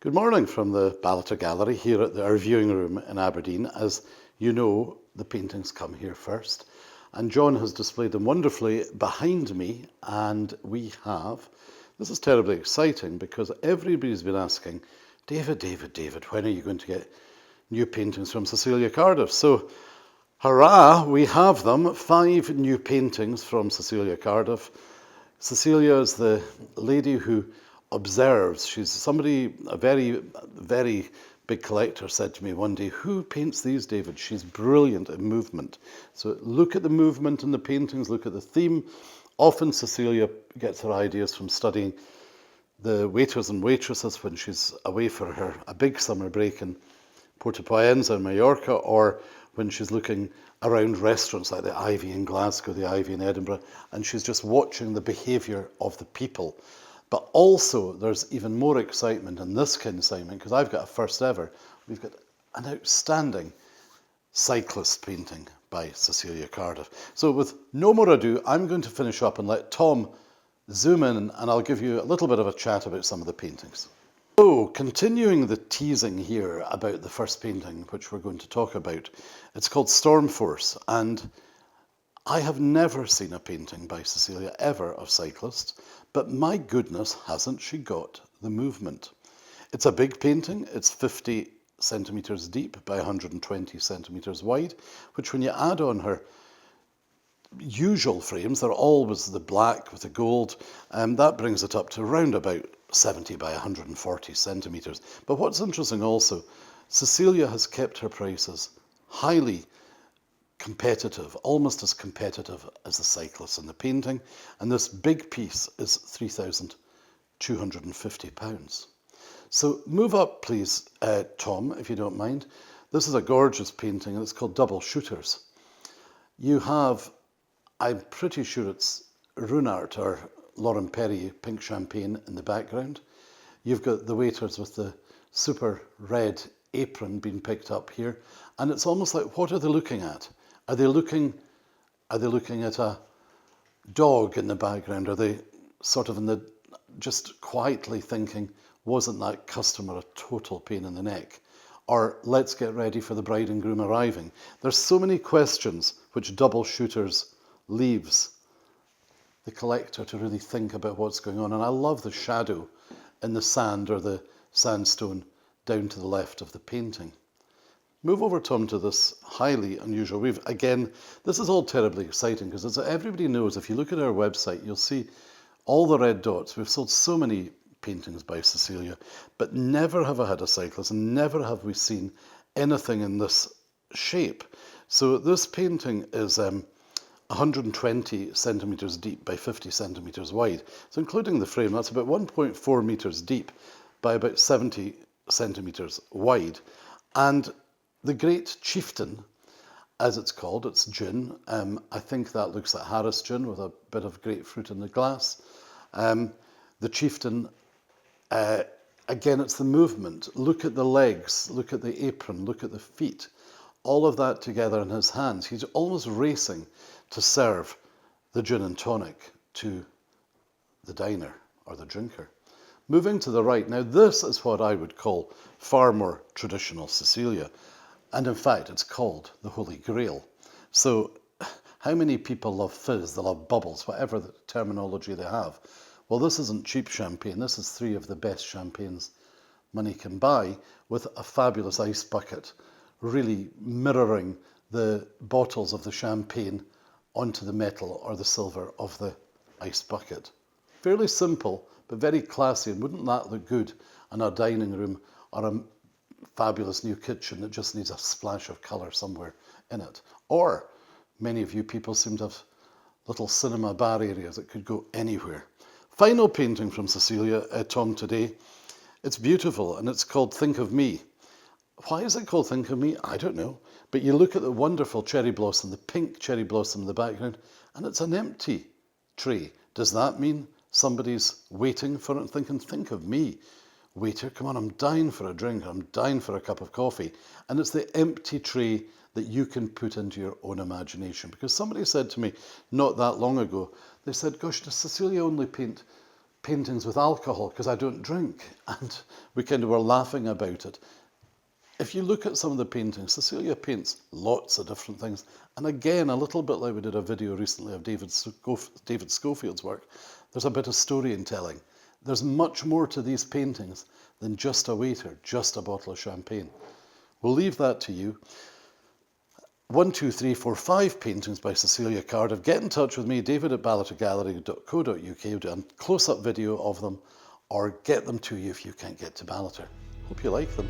Good morning from the Ballater Gallery here at our viewing room in Aberdeen. As you know, the paintings come here first. And John has displayed them wonderfully behind me. And we have, this is terribly exciting because everybody's been asking, David, when are you going to get new paintings from Cecilia Cardiff? So, hurrah, we have them. 5 new paintings from Cecilia Cardiff. Cecilia is the lady who observes. She's somebody, a very big collector said to me one day, who paints these, David? She's brilliant in movement. So look at the movement in the paintings, look at the theme. Often Cecilia gets her ideas from studying the waiters and waitresses when she's away for a big summer break in Porto Paenza in Mallorca, or when she's looking around restaurants like the Ivy in Glasgow, the Ivy in Edinburgh, and she's just watching the behaviour of the people. But also, there's even more excitement in this consignment, because I've got a first ever. We've got an outstanding cyclist painting by Cecilia Cardiff. So with no more ado, I'm going to finish up and let Tom zoom in, and I'll give you a little bit of a chat about some of the paintings. So, continuing the teasing here about the first painting, which we're going to talk about, it's called Storm Force, and I have never seen a painting by Cecilia ever of cyclists, but my goodness, hasn't she got the movement? It's a big painting. It's 50 centimetres deep by 120 centimetres wide, which when you add on her usual frames, they're always the black with the gold, that brings it up to around about 70 by 140 centimetres. But what's interesting also, Cecilia has kept her prices highly competitive, almost as competitive as the cyclists in the painting, and this big piece is £3,250. So move up please, Tom, if you don't mind. This is a gorgeous painting, and it's called Double Shooters. You have, I'm pretty sure it's Runart or Lauren Perry Pink Champagne in the background. You've got the waiters with the super red apron being picked up here, and it's almost like, what are they looking at? Are they looking at a dog in the background? Are they sort of just quietly thinking, wasn't that customer a total pain in the neck? Or let's get ready for the bride and groom arriving. There's so many questions which Double Shooters leaves the collector to really think about what's going on. And I love the shadow in the sand or the sandstone down to the left of the painting. Move over, Tom, to this highly unusual. This is all terribly exciting because as everybody knows, if you look at our website, you'll see all the red dots. We've sold so many paintings by Cecilia, but never have I had a cyclist, and never have we seen anything in this shape. So this painting is 120 centimetres deep by 50 centimetres wide. So including the frame, that's about 1.4 metres deep by about 70 centimetres wide. And the Great Chieftain, as it's called, it's gin. I think that looks like Harris gin with a bit of grapefruit in the glass. The Chieftain, again, it's the movement. Look at the legs, look at the apron, look at the feet. All of that together in his hands. He's almost racing to serve the gin and tonic to the diner or the drinker. Moving to the right, now this is what I would call far more traditional Cecilia. And in fact, it's called the Holy Grail. So how many people love fizz, they love bubbles, whatever the terminology they have? Well, this isn't cheap champagne. This is 3 of the best champagnes money can buy, with a fabulous ice bucket, really mirroring the bottles of the champagne onto the metal or the silver of the ice bucket. Fairly simple, but very classy, and wouldn't that look good in our dining room or a fabulous new kitchen that just needs a splash of colour somewhere in it? Or many of you people seem to have little cinema bar areas that could go anywhere. Final painting from Cecilia, Tom, today. It's beautiful, and it's called Think of Me. Why is it called Think of Me? I don't know. But you look at the wonderful cherry blossom, the pink cherry blossom in the background, and it's an empty tray. Does that mean somebody's waiting for it and thinking, think of me? Waiter, come on, I'm dying for a drink, I'm dying for a cup of coffee. And it's the empty tray that you can put into your own imagination. Because somebody said to me not that long ago, they said, gosh, does Cecilia only paint paintings with alcohol because I don't drink. And we kind of were laughing about it. If you look at some of the paintings, Cecilia paints lots of different things. And again, a little bit like we did a video recently of David Schofield's work, there's a bit of storytelling. There's much more to these paintings than just a waiter, just a bottle of champagne. We'll leave that to you. 1, 2, 3, 4, 5 paintings by Cecilia Cardiff. Get in touch with me, david@ballatergallery.co.uk, do a close-up video of them, or get them to you if you can't get to Ballater. Hope you like them.